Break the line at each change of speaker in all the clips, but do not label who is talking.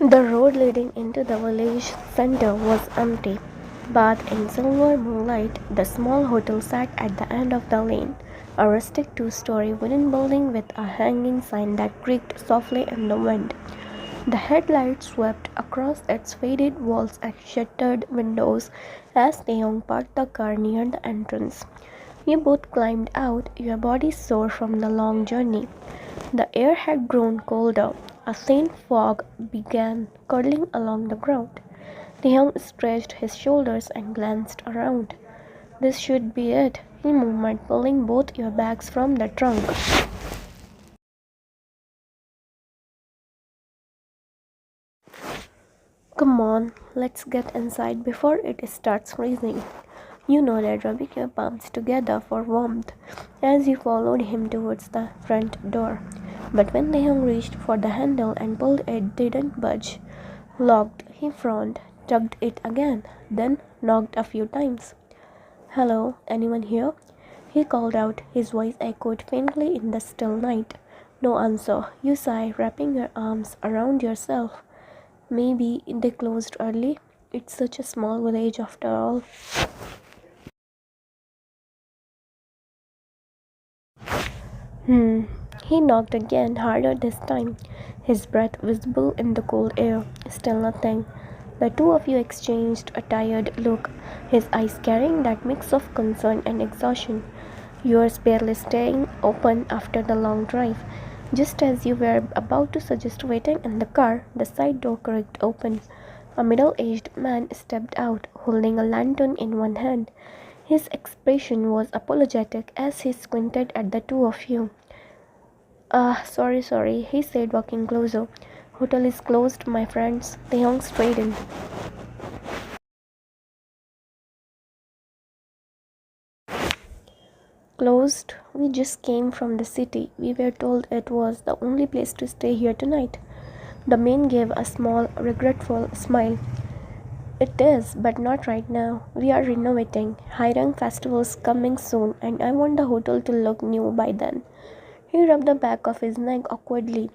The road leading into the village center was empty. Bathed in silver moonlight, the small hotel sat at the end of the lane, a rustic two-story wooden building with a hanging sign that creaked softly in the wind. The headlights swept across its faded walls and shuttered windows as Taehyung parked the car near the entrance. You both climbed out, your bodies sore from the long journey. The air had grown colder. A faint fog began curling along the ground. Taehyung stretched his shoulders and glanced around. This should be it, he murmured, pulling both your bags from the trunk. Come on, let's get inside before it starts freezing. You nodded, rubbing your palms together for warmth as you followed him towards the front door. But when Taehyung reached for the handle and pulled it didn't budge. Locked, he frowned, tugged it again, then knocked a few times. Hello, anyone here? He called out, his voice echoed faintly in the still night. No answer. You sigh, wrapping your arms around yourself. Maybe they closed early. It's such a small village after all. He knocked again, harder this time, his breath visible in the cold air. Still nothing. The two of you exchanged a tired look, his eyes carrying that mix of concern and exhaustion, yours barely staying open after the long drive. Just as you were about to suggest waiting in the car, the side door creaked open. A middle-aged man stepped out, holding a lantern in one hand. His expression was apologetic as he squinted at the two of you. Sorry, he said, walking closer. Hotel is closed, my friends. Taehyung straightened. Closed? We just came from the city. We were told it was the only place to stay here tonight. The man gave a small, regretful smile. It is, but not right now. We are renovating. Hiring festivals coming soon, and I want the hotel to look new by then. He rubbed the back of his neck awkwardly.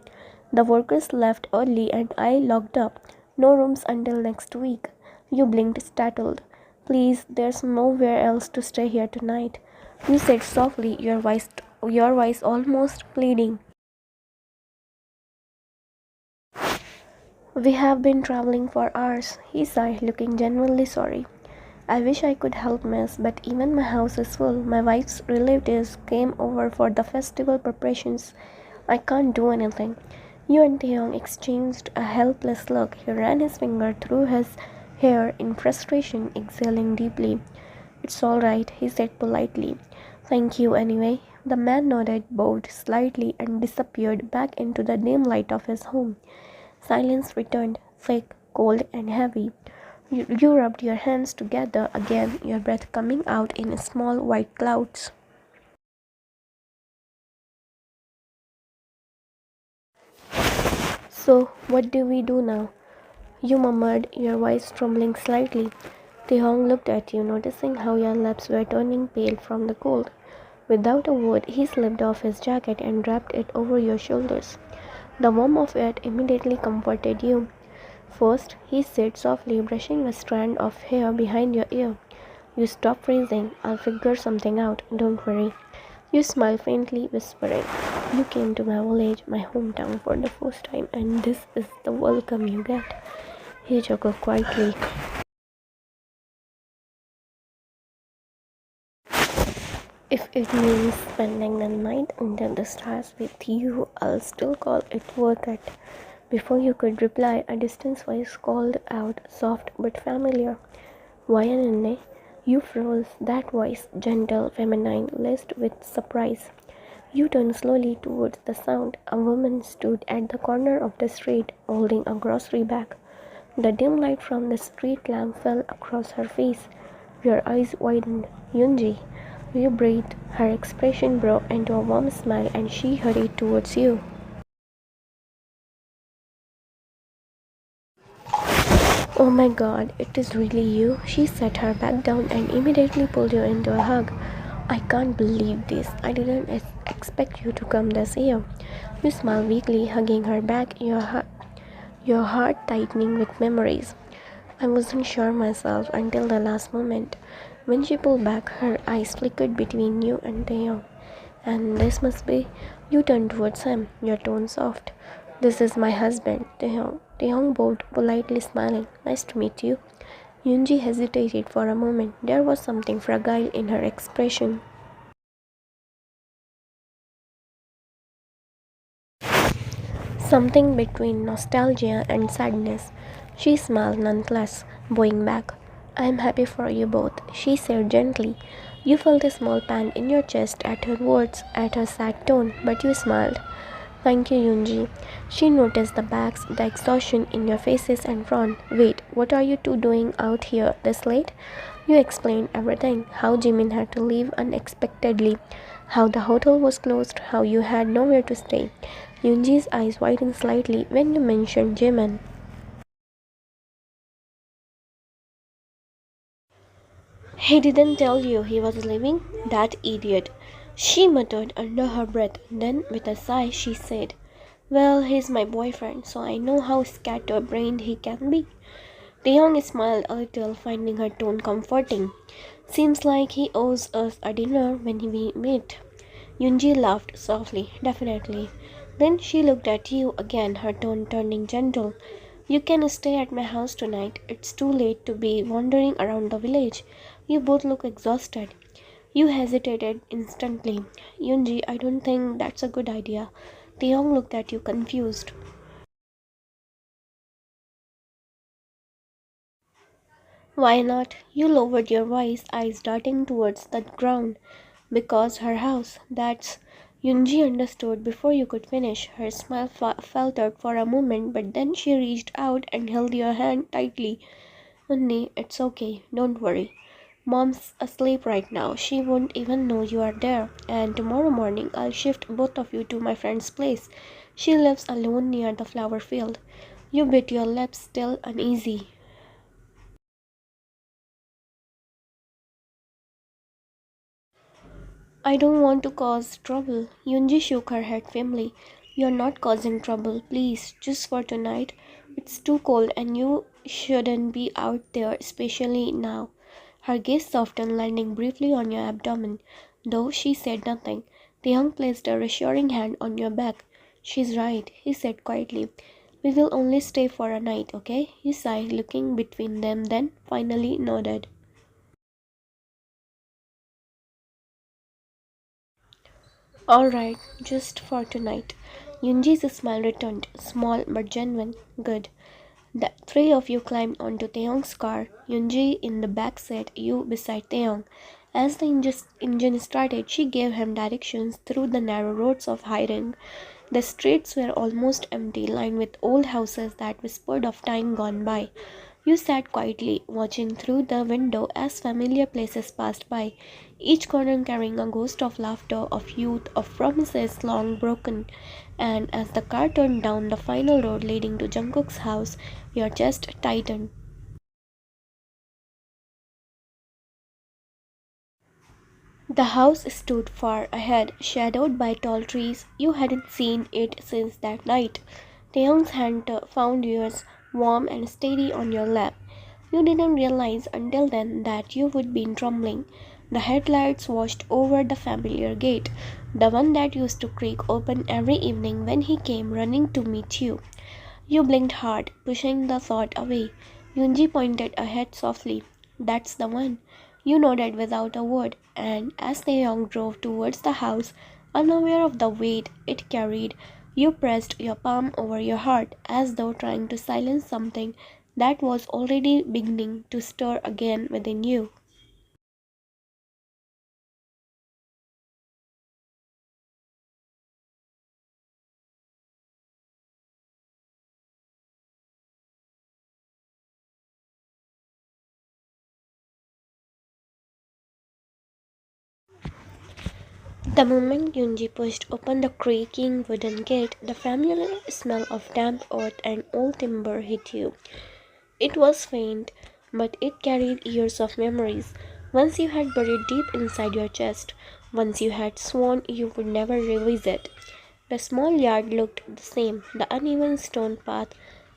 The workers left early and I locked up. No rooms until next week. You blinked, startled. Please, there's nowhere else to stay here tonight. You said softly, your voice almost pleading. We have been traveling for hours, he sighed, looking genuinely sorry. I wish I could help, miss, but even my house is full. My wife's relatives came over for the festival preparations. I can't do anything. You and Taehyung exchanged a helpless look. He ran his finger through his hair in frustration, exhaling deeply. It's all right, he said politely. Thank you anyway. The man nodded, bowed slightly, and disappeared back into the dim light of his home. Silence returned, thick, cold, and heavy. You rubbed your hands together again, your breath coming out in small white clouds. So, what do we do now? You murmured, your voice trembling slightly. Taehyung looked at you, noticing how your lips were turning pale from the cold. Without a word, he slipped off his jacket and wrapped it over your shoulders. The warmth of it immediately comforted you. First, he said softly, brushing a strand of hair behind your ear. You stop freezing. I'll figure something out. Don't worry. You smiled faintly, whispering, you came to my village, my hometown, for the first time, and this is the welcome you get. He chuckled quietly. If it means spending the night under the stars with you, I'll still call it worth it. Before you could reply, a distant voice called out, soft but familiar. Wayanine. You froze. That voice, gentle, feminine, laced with surprise. You turned slowly towards the sound. A woman stood at the corner of the street, holding a grocery bag. The dim light from the street lamp fell across her face. Your eyes widened. Yunji. You breathed. Her expression broke into a warm smile, and she hurried towards you. Oh my god, it is really you? She set her back down and immediately pulled you into a hug. I can't believe this. I didn't expect you to come this year. You smiled weakly, hugging her back. your heart tightening with memories. I wasn't sure myself until the last moment. When she pulled back, her eyes flickered between you and Taehyung. And this must be. You turned towards him, your tone soft. This is my husband, Taehyung. Taehyung bowed, politely smiling. Nice to meet you. Yoonji hesitated for a moment. There was something fragile in her expression. Something between nostalgia and sadness. She smiled nonetheless, bowing back. I am happy for you both, she said gently. You felt a small pang in your chest at her words, at her sad tone, but you smiled. Thank you, Yoonji. She noticed the bags, the exhaustion in your faces and frowned. Wait, what are you two doing out here this late? You explained everything, how Jimin had to leave unexpectedly, how the hotel was closed, how you had nowhere to stay. Yoonji's eyes widened slightly when you mentioned Jimin. He didn't tell you he was leaving? That idiot. She muttered under her breath. Then, with a sigh, she said, well, he's my boyfriend, so I know how scatterbrained he can be. Taehyung smiled a little, finding her tone comforting. Seems like he owes us a dinner when we meet. Yoonji laughed softly. Definitely. Then she looked at you again, her tone turning gentle. You can stay at my house tonight. It's too late to be wandering around the village. You both look exhausted. You hesitated instantly. Yoonji, I don't think that's a good idea. Taehyung looked at you confused. Why not? You lowered your voice, eyes darting towards the ground. Because her house, that's. Yunji understood before you could finish. Her smile faltered for a moment, but then she reached out and held your hand tightly. Unni, it's okay, don't worry. Mom's asleep right now. She won't even know you are there. And tomorrow morning, I'll shift both of you to my friend's place. She lives alone near the flower field. You bit your lips, still uneasy. I don't want to cause trouble. Yunji shook her head firmly. You're not causing trouble, please, just for tonight. It's too cold and you shouldn't be out there, especially now. Her gaze softened, landing briefly on your abdomen. Though she said nothing, Taehyung placed a reassuring hand on your back. She's right, he said quietly. We will only stay for a night, okay? He sighed, looking between them, then finally nodded. Alright, just for tonight. Yunji's smile returned, small but genuine. Good. The three of you climbed onto Taehyung's car, Yunji in the back seat, you beside Taehyung. As the engine started, she gave him directions through the narrow roads of Haireng. The streets were almost empty, lined with old houses that whispered of time gone by. You sat quietly, watching through the window as familiar places passed by, each corner carrying a ghost of laughter, of youth, of promises long broken. And as the car turned down the final road leading to Jungkook's house, your chest tightened. The house stood far ahead, shadowed by tall trees. You hadn't seen it since that night. Taehyung's hand found yours, warm and steady on your lap. You didn't realize until then that you would be trembling. The headlights washed over the familiar gate, the one that used to creak open every evening when he came running to meet you. You blinked hard, pushing the thought away. Yunji pointed ahead softly. That's the one. You nodded without a word, and as the young drove towards the house, unaware of the weight it carried, you pressed your palm over your heart as though trying to silence something that was already beginning to stir again within you. The moment Yunji pushed open the creaking wooden gate, the familiar smell of damp earth and old timber hit you. It was faint, but it carried years of memories. Once you had buried deep inside your chest, once you had sworn you would never revisit. The small yard looked the same, the uneven stone path,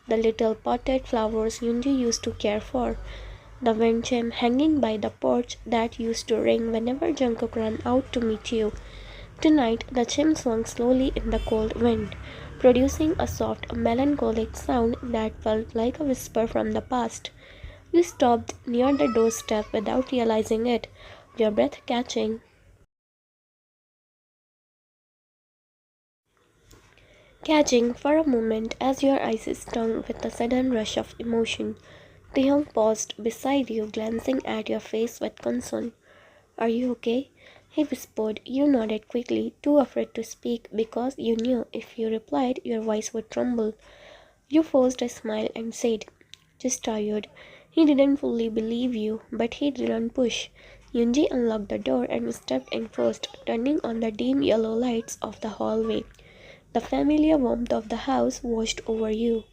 the little potted flowers Yunji used to care for, the wind chime hanging by the porch that used to ring whenever Jungkook ran out to meet you. Tonight, the chime swung slowly in the cold wind, producing a soft, melancholic sound that felt like a whisper from the past. You stopped near the doorstep without realizing it, your breath catching for a moment as your eyes stung with a sudden rush of emotion. Taehyung paused beside you, glancing at your face with concern. Are you okay? He whispered. You nodded quickly, too afraid to speak because you knew if you replied your voice would tremble. You forced a smile and said, just tired. He didn't fully believe you, but he didn't push. Yunji unlocked the door and stepped in first, turning on the dim yellow lights of the hallway. The familiar warmth of the house washed over you.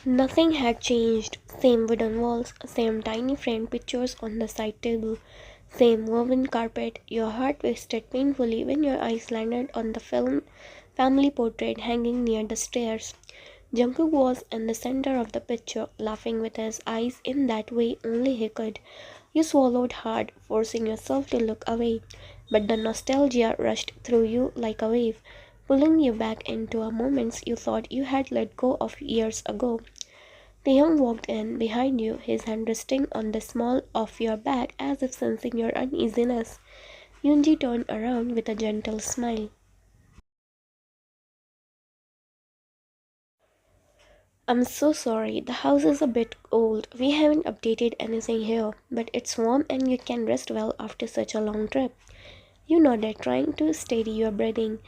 Nothing had changed. Same wooden walls, same tiny framed pictures on the side table, same woven carpet. Your heart twisted painfully when your eyes landed on the family portrait hanging near the stairs. Jungkook was in the center of the picture, laughing with his eyes in that way only he could. You swallowed hard, forcing yourself to look away, but the nostalgia rushed through you like a wave, pulling you back into a moments you thought you had let go of years ago. Taehyung walked in behind you, his hand resting on the small of your back as if sensing your uneasiness. Yoonji turned around with a gentle smile. I'm so sorry, the house is a bit old. We haven't updated anything here, but it's warm and you can rest well after such a long trip. You nodded, trying to steady your breathing.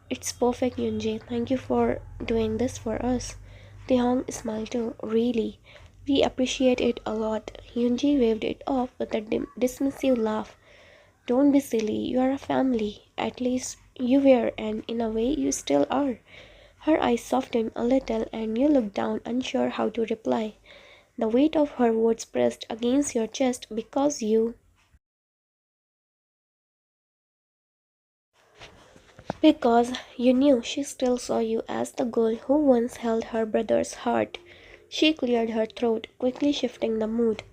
It's perfect, Yunji. Thank you for doing this for us. Taehyung smiled too. Really. We appreciate it a lot. Yunji waved it off with a dismissive laugh. Don't be silly. You are a family. At least you were, and in a way you still are. Her eyes softened a little, and you looked down, unsure how to reply. The weight of her words pressed against your chest because you knew she still saw you as the girl who once held her brother's heart. She cleared her throat, quickly shifting the mood.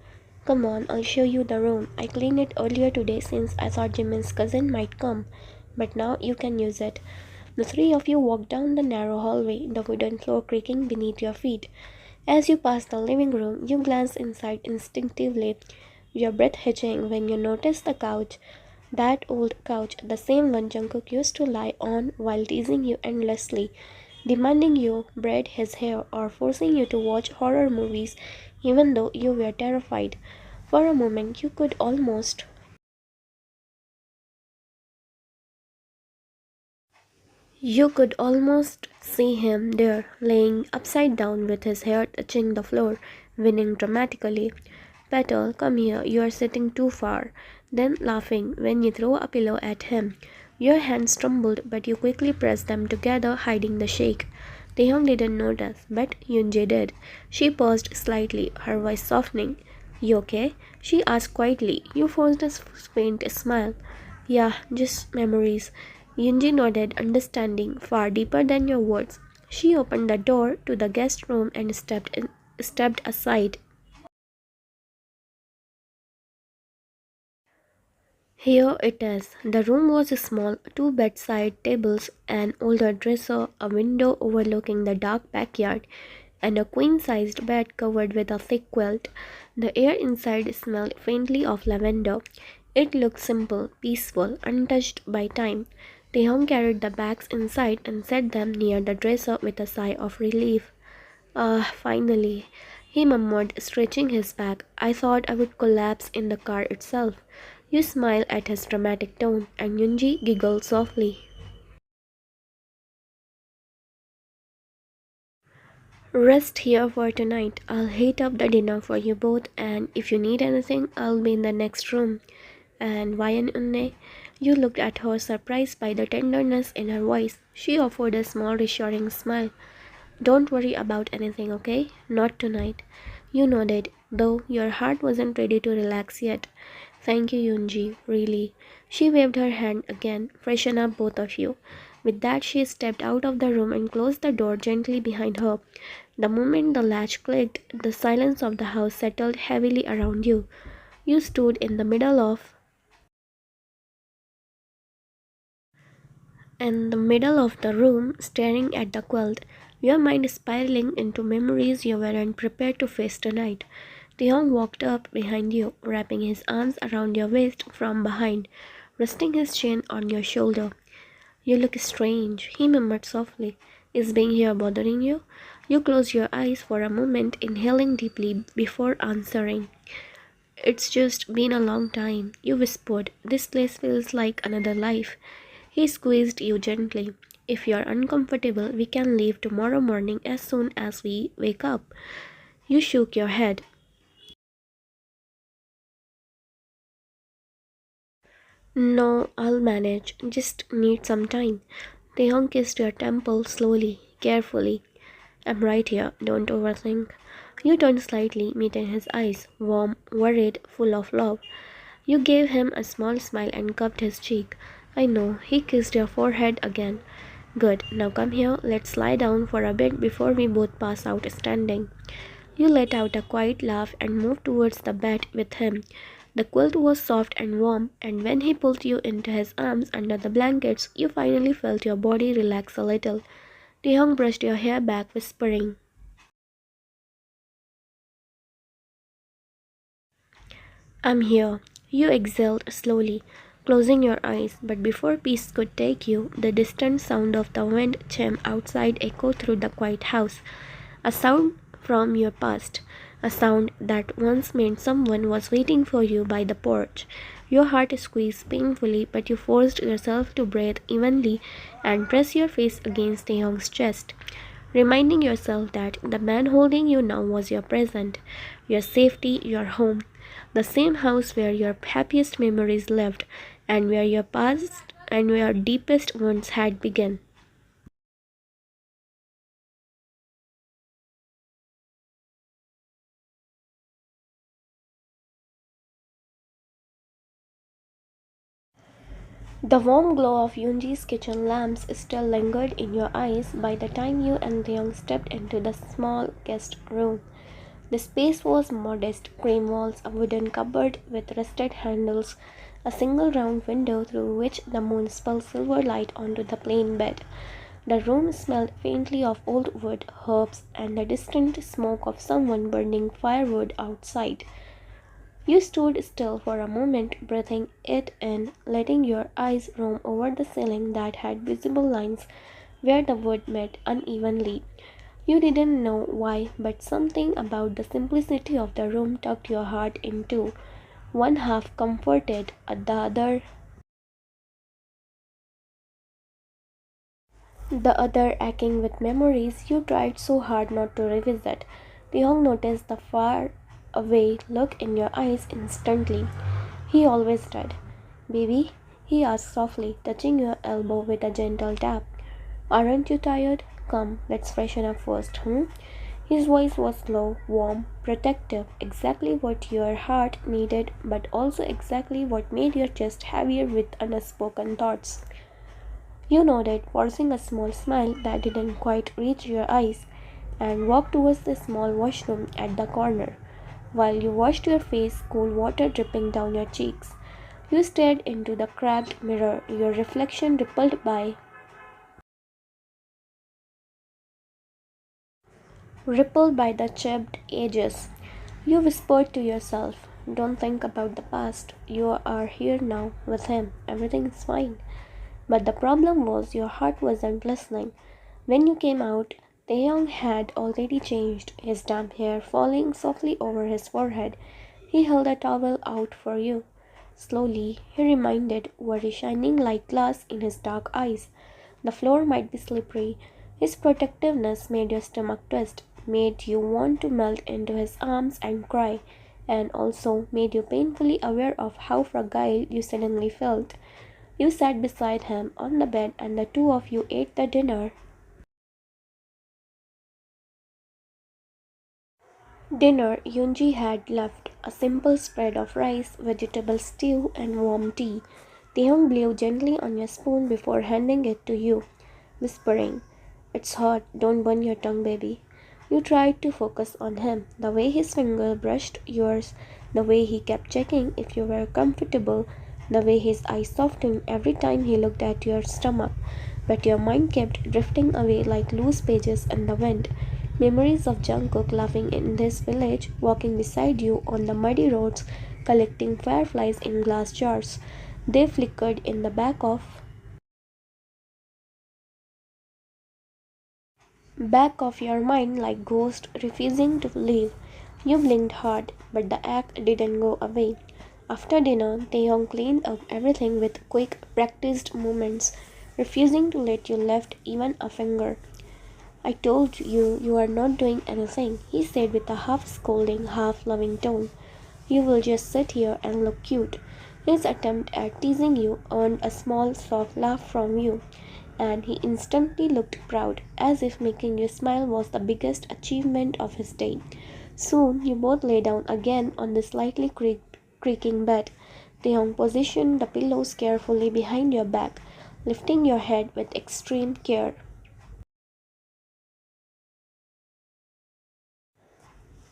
Come on, I'll show you the room. I cleaned it earlier today since I thought Jimin's cousin might come, but now you can use it. The three of you walked down the narrow hallway, the wooden floor creaking beneath your feet. As you passed the living room, you glanced inside instinctively, your breath hitching when you noticed the couch. That old couch, the same one Jungkook used to lie on while teasing you endlessly, demanding you braid his hair or forcing you to watch horror movies even though you were terrified. For a moment you could almost see him there, laying upside down with his hair touching the floor, whining dramatically. Petal, come here, you are sitting too far. Then laughing when you throw a pillow at him. Your hands trembled, but you quickly pressed them together, hiding the shake. Taehyung didn't notice, but Yoonjae did. She paused slightly, her voice softening. You okay? She asked quietly. You forced a faint smile. Yeah, just memories. Yunji nodded, understanding far deeper than your words. She opened the door to the guest room and stepped aside. Here it is. The room was small, two bedside tables, an older dresser, a window overlooking the dark backyard, and a queen-sized bed covered with a thick quilt. The air inside smelled faintly of lavender. It looked simple, peaceful, untouched by time. Taehyung carried the bags inside and set them near the dresser with a sigh of relief. Ah, finally, he murmured, stretching his back. I thought I would collapse in the car itself. You smiled at his dramatic tone, and Yunji giggled softly. Rest here for tonight. I'll heat up the dinner for you both, and if you need anything, I'll be in the next room. And Vayan Unne, you looked at her, surprised by the tenderness in her voice. She offered a small, reassuring smile. Don't worry about anything, okay? Not tonight. You nodded, though your heart wasn't ready to relax yet. Thank you, Yunji, really. She waved her hand again. Freshen up, both of you. With that, she stepped out of the room and closed the door gently behind her. The moment the latch clicked, the silence of the house settled heavily around you. You stood in the middle of the room, staring at the quilt, your mind spiraling into memories you weren't prepared to face tonight. Taehyung walked up behind you, wrapping his arms around your waist from behind, resting his chin on your shoulder. You look strange, he murmured softly. Is being here bothering you? You close your eyes for a moment, inhaling deeply before answering. It's just been a long time, you whispered. This place feels like another life. He squeezed you gently. If you're uncomfortable, we can leave tomorrow morning as soon as we wake up. You shook your head. No, I'll manage. Just need some time. Taehyung kissed your temple slowly, carefully. I'm right here. Don't overthink. You turned slightly, meeting his eyes, warm, worried, full of love. You gave him a small smile and cupped his cheek. I know. He kissed your forehead again. Good. Now come here. Let's lie down for a bit before we both pass out standing. You let out a quiet laugh and moved towards the bed with him. The quilt was soft and warm, and when he pulled you into his arms under the blankets, you finally felt your body relax a little. Taehyung brushed your hair back, whispering, I'm here. You exhaled slowly, closing your eyes, but before peace could take you, the distant sound of the wind chime outside echoed through the quiet house. A sound from your past, a sound that once meant someone was waiting for you by the porch. Your heart squeezed painfully, but you forced yourself to breathe evenly and press your face against Taehyung's chest, reminding yourself that the man holding you now was your present, your safety, your home, the same house where your happiest memories lived and where your past and your deepest wounds had begun. The warm glow of Yoonji's kitchen lamps still lingered in your eyes by the time you and Leong stepped into the small guest room. The space was modest, cream walls, a wooden cupboard with rusted handles, a single round window through which the moon spilled silver light onto the plain bed. The room smelled faintly of old wood, herbs, and the distant smoke of someone burning firewood outside. You stood still for a moment, breathing it in, letting your eyes roam over the ceiling that had visible lines where the wood met unevenly. You didn't know why, but something about the simplicity of the room tugged your heart in two. One half comforted, the other aching with memories you tried so hard not to revisit. Ryong noticed the far away look in your eyes instantly. He always did. Baby, he asked softly, touching your elbow with a gentle tap. Aren't you tired? Come, let's freshen up first, hmm? His voice was low, warm, protective, exactly what your heart needed, but also exactly what made your chest heavier with unspoken thoughts. You nodded, forcing a small smile that didn't quite reach your eyes, and walked towards the small washroom at the corner. While you washed your face, cool water dripping down your cheeks, you stared into the cracked mirror, your reflection rippled by the chipped edges. You whispered to yourself, don't think about the past. You are here now with him. Everything is fine. But the problem was your heart wasn't listening. When you came out, Taeyong had already changed, his damp hair falling softly over his forehead. He held a towel out for you. Slowly, he reminded, worry shining like glass in his dark eyes. The floor might be slippery. His protectiveness made your stomach twist, made you want to melt into his arms and cry, and also made you painfully aware of how fragile you suddenly felt. You sat beside him on the bed and the two of you ate the dinner Yunji had left, a simple spread of rice, vegetable stew, and warm tea. Taehyung blew gently on your spoon before handing it to you, whispering, "It's hot, don't burn your tongue, baby." You tried to focus on him, the way his finger brushed yours, the way he kept checking if you were comfortable, the way his eyes softened every time he looked at your stomach. But your mind kept drifting away like loose pages in the wind. Memories of Jungkook laughing in this village, walking beside you on the muddy roads, collecting fireflies in glass jars. They flickered in the back of your mind like ghosts refusing to leave. You blinked hard, but the act didn't go away. After dinner, Taehyung cleaned up everything with quick, practiced movements, refusing to let you lift even a finger. "I told you you are not doing anything," he said with a half scolding, half loving tone. "You will just sit here and look cute." His attempt at teasing you earned a small, soft laugh from you, and he instantly looked proud, as if making you smile was the biggest achievement of his day. Soon you both lay down again on the slightly creaking bed. Taehyung positioned the pillows carefully behind your back, lifting your head with extreme care.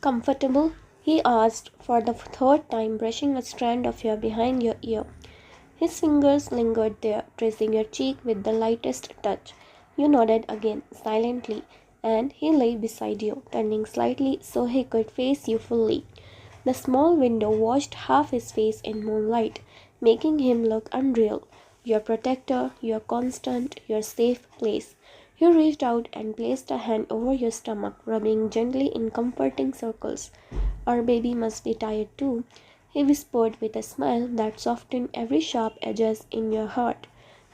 "Comfortable?" he asked for the third time, brushing a strand of hair behind your ear. His fingers lingered there, tracing your cheek with the lightest touch. You nodded again, silently, and he lay beside you, turning slightly so he could face you fully. The small window washed half his face in moonlight, making him look unreal. Your protector, your constant, your safe place. He reached out and placed a hand over your stomach, rubbing gently in comforting circles. "Our baby must be tired too," he whispered with a smile that softened every sharp edges in your heart.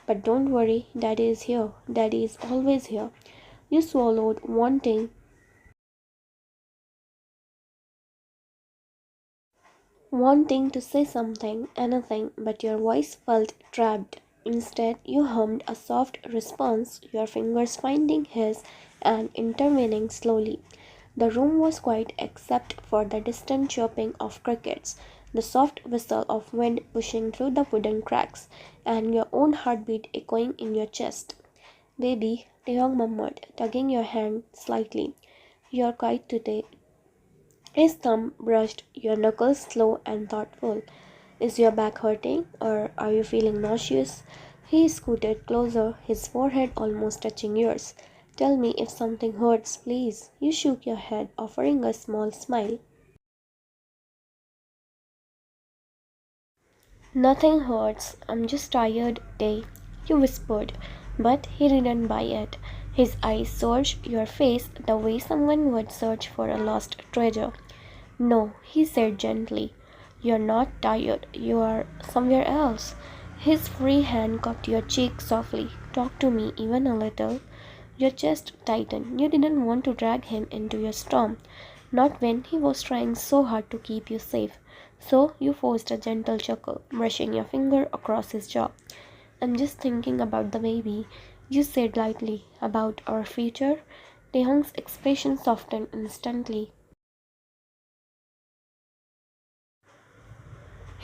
"But don't worry, Daddy is here. Daddy is always here." You swallowed, wanting to say something, anything, but your voice felt trapped. Instead, you hummed a soft response, your fingers finding his and intervening slowly. The room was quiet except for the distant chirping of crickets, the soft whistle of wind pushing through the wooden cracks, and your own heartbeat echoing in your chest. "Baby," Taehyung murmured, tugging your hand slightly. "You're quiet today." His thumb brushed your knuckles slow and thoughtful. "Is your back hurting, or are you feeling nauseous?" He scooted closer, his forehead almost touching yours. "Tell me if something hurts, please." You shook your head, offering a small smile. "Nothing hurts. I'm just tired, Tay," you whispered, but he didn't buy it. His eyes searched your face the way someone would search for a lost treasure. "No," he said gently. "You're not tired. You are somewhere else." His free hand cupped your cheek softly. "Talk to me even a little." Your chest tightened. You didn't want to drag him into your storm, not when he was trying so hard to keep you safe. So you forced a gentle chuckle, brushing your finger across his jaw. "I'm just thinking about the baby," you said lightly. "About our future." Taehyung's expression softened instantly.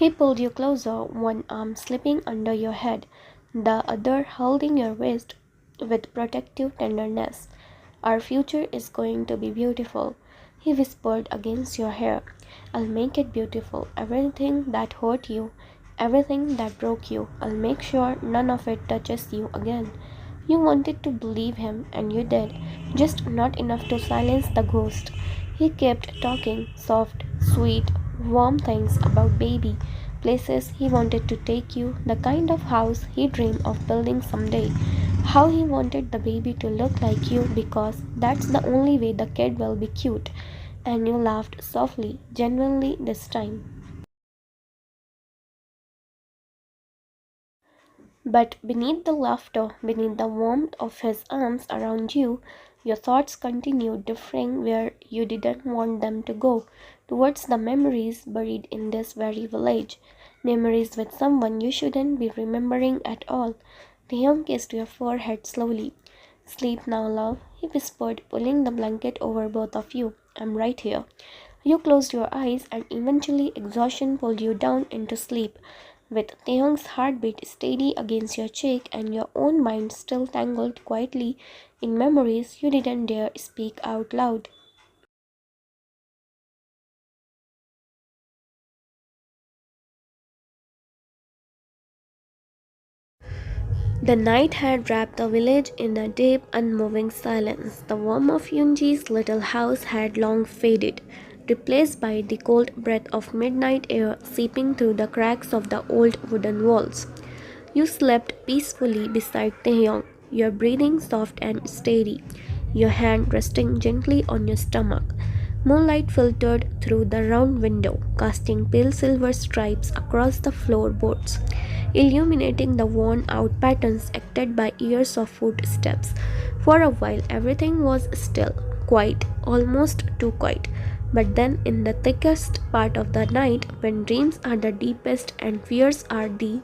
He pulled you closer, one arm slipping under your head, the other holding your waist with protective tenderness. "Our future is going to be beautiful," he whispered against your hair. "I'll make it beautiful. Everything that hurt you, everything that broke you, I'll make sure none of it touches you again." You wanted to believe him, and you did, just not enough to silence the ghost. He kept talking soft, sweet, warm things about baby, places he wanted to take you, the kind of house he dreamed of building someday, how he wanted the baby to look like you because that's the only way the kid will be cute. And you laughed softly, genuinely this time. But beneath the laughter, beneath the warmth of his arms around you, your thoughts continued drifting where you didn't want them to go, towards the memories buried in this very village. Memories with someone you shouldn't be remembering at all. Taehyung kissed your forehead slowly. "Sleep now, love," he whispered, pulling the blanket over both of you. "I'm right here." You closed your eyes, and eventually exhaustion pulled you down into sleep. with Taehyung's heartbeat steady against your cheek and your own mind still tangled quietly in memories you didn't dare speak out loud. The night had wrapped the village in a deep, unmoving silence. The warmth of Yunji's little house had long faded, replaced by the cold breath of midnight air seeping through the cracks of the old wooden walls. You slept peacefully beside Taehyung, your breathing soft and steady, your hand resting gently on your stomach. Moonlight filtered through the round window, casting pale silver stripes across the floorboards, illuminating the worn out patterns acted by years of footsteps. For a while, everything was still, quiet, almost too quiet. But then, in the thickest part of the night, when dreams are the deepest and fears are the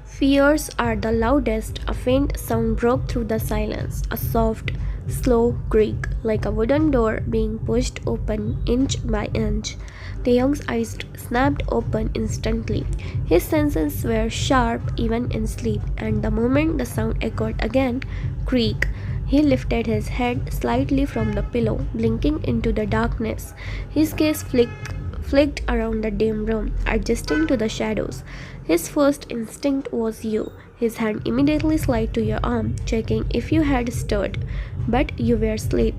fears are the loudest. A faint sound broke through the silence, a soft, slow creak, like a wooden door being pushed open inch by inch. The young's eyes snapped open instantly. His senses were sharp even in sleep, and the moment the sound echoed again, creak, he lifted his head slightly from the pillow, blinking into the darkness. His gaze flicked around the dim room, adjusting to the shadows. His first instinct was you. His hand immediately slid to your arm, checking if you had stirred. But you were asleep,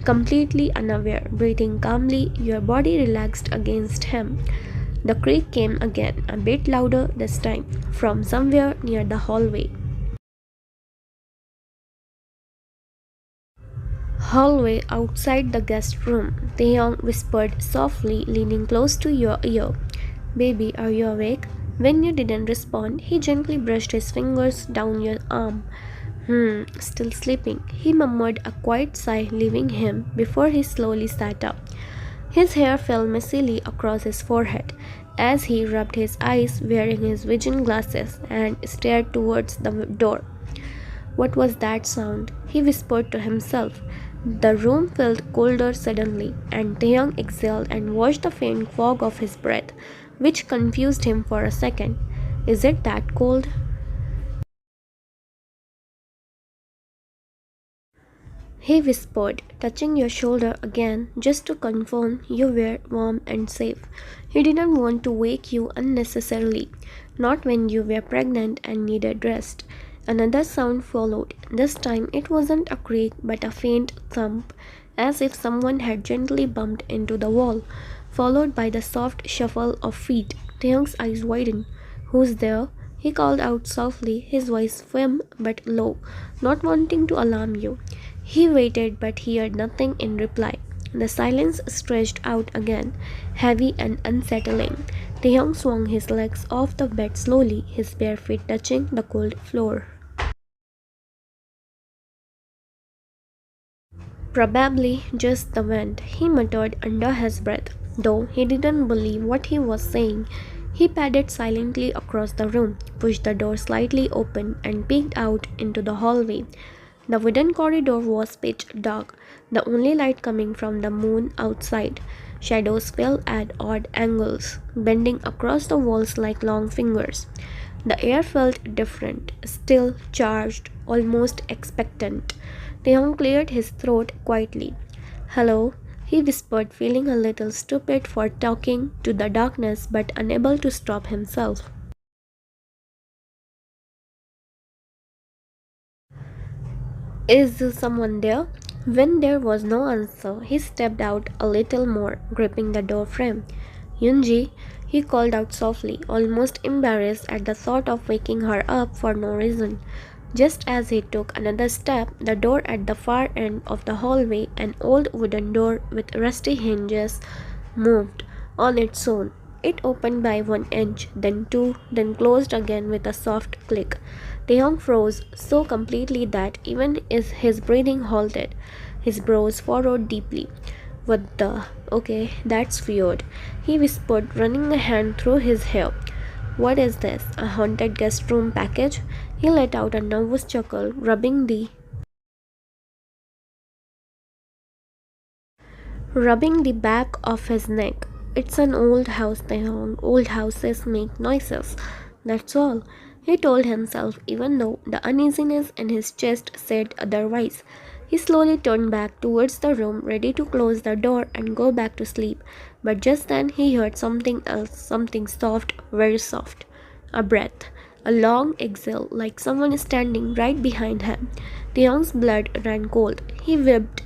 completely unaware, breathing calmly, your body relaxed against him. The creak came again, a bit louder this time, from somewhere near the hallway. Hallway outside the guest room, Taehyung whispered softly, leaning close to your ear. Baby, are you awake? When you didn't respond, he gently brushed his fingers down your arm. Still sleeping. He murmured a quiet sigh, leaving him before he slowly sat up. His hair fell messily across his forehead as he rubbed his eyes, wearing his vision glasses, and stared towards the door. What was that sound? He whispered to himself. The room felt colder suddenly, and Taehyung exhaled and washed the faint fog off his breath, which confused him for a second. Is it that cold? He whispered, touching your shoulder again just to confirm you were warm and safe. He didn't want to wake you unnecessarily, not when you were pregnant and needed rest. Another sound followed. This time it wasn't a creak but a faint thump, as if someone had gently bumped into the wall, followed by the soft shuffle of feet. Taehyung's eyes widened. Who's there? He called out softly, his voice firm but low, not wanting to alarm you. He waited but heard nothing in reply. The silence stretched out again, heavy and unsettling. Taehyung swung his legs off the bed slowly, his bare feet touching the cold floor. Probably just the wind, he muttered under his breath, though he didn't believe what he was saying. He padded silently across the room, pushed the door slightly open, and peeked out into the hallway. The wooden corridor was pitch dark, the only light coming from the moon outside. Shadows fell at odd angles, bending across the walls like long fingers. The air felt different, still, charged, almost expectant. Taehyung cleared his throat quietly. Hello, he whispered, feeling a little stupid for talking to the darkness but unable to stop himself. Is someone there? When there was no answer, he stepped out a little more, gripping the door frame. Yunji, he called out softly, almost embarrassed at the thought of waking her up for no reason. Just as he took another step, the door at the far end of the hallway, an old wooden door with rusty hinges, moved on its own. It opened by 1 inch, then two, then closed again with a soft click. Taehyung froze so completely that even as his breathing halted, his brows furrowed deeply. What the? Okay, that's weird, he whispered, running a hand through his hair. What is this? A haunted guest room package? He let out a nervous chuckle, rubbing the back of his neck. It's an old house, Taehyung. Old houses make noises. That's all. He told himself, even though the uneasiness in his chest said otherwise. He slowly turned back towards the room, ready to close the door and go back to sleep. But just then he heard something else, something soft, very soft. A breath. A long exhale, like someone standing right behind him. Taehyung's blood ran cold. He whipped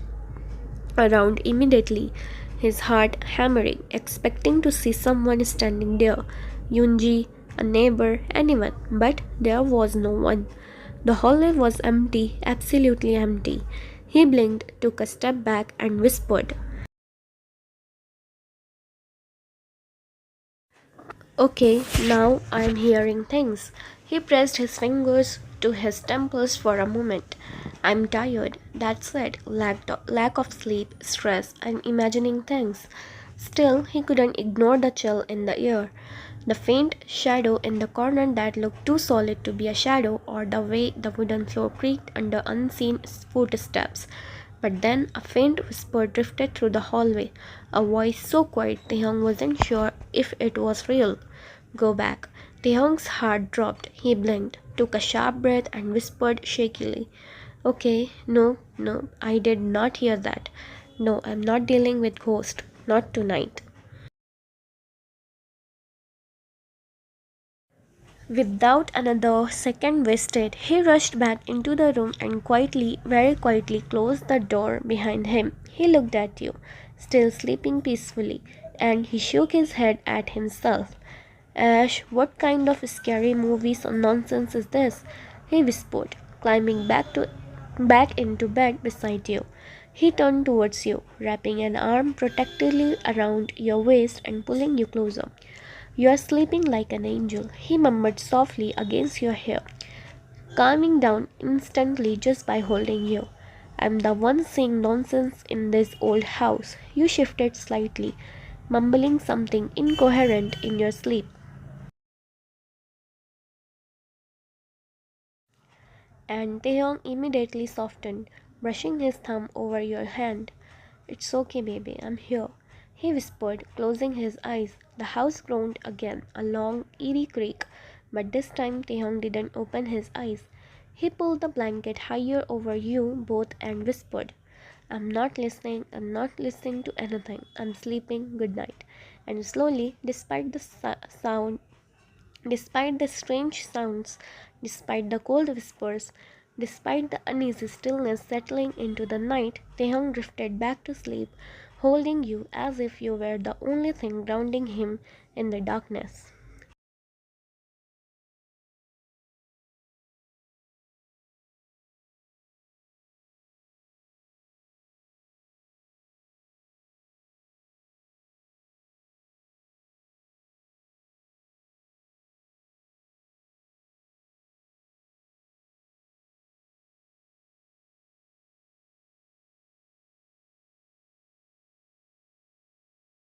around immediately, his heart hammering, expecting to see someone standing there. Yunji, a neighbor, anyone, but there was no one. The hallway was empty, absolutely empty. He blinked, took a step back, and whispered, "Okay, now I'm hearing things." He pressed his fingers to his temples for a moment. "I'm tired. That's it. Lack of sleep, stress, I'm imagining things." Still, he couldn't ignore the chill in the air. The faint shadow in the corner that looked too solid to be a shadow, or the way the wooden floor creaked under unseen footsteps. But then a faint whisper drifted through the hallway, a voice so quiet Taehyung wasn't sure if it was real. "Go back." Taehyung's heart dropped. He blinked, took a sharp breath, and whispered shakily, "Okay, no, no, I did not hear that. No, I'm not dealing with ghosts. Not tonight." Without another second wasted, he rushed back into the room and quietly, very quietly closed the door behind him. He looked at you, still sleeping peacefully, and he shook his head at himself. "Ash, what kind of scary movies or nonsense is this?" he whispered, climbing back into bed beside you. He turned towards you, wrapping an arm protectively around your waist and pulling you closer. "You are sleeping like an angel," he murmured softly against your hair, calming down instantly just by holding you. "I'm the one seeing nonsense in this old house." You shifted slightly, mumbling something incoherent in your sleep. And Taehyung immediately softened, brushing his thumb over your hand. "It's okay, baby, I'm here," he whispered, closing his eyes. The house groaned again, a long, eerie creak, but this time Taehyung didn't open his eyes. He pulled the blanket higher over you both and whispered, I'm not listening to anything. I'm sleeping, good night." And slowly, despite the strange sounds, despite the cold whispers, despite the uneasy stillness settling into the night, Taehyung drifted back to sleep, holding you as if you were the only thing grounding him in the darkness.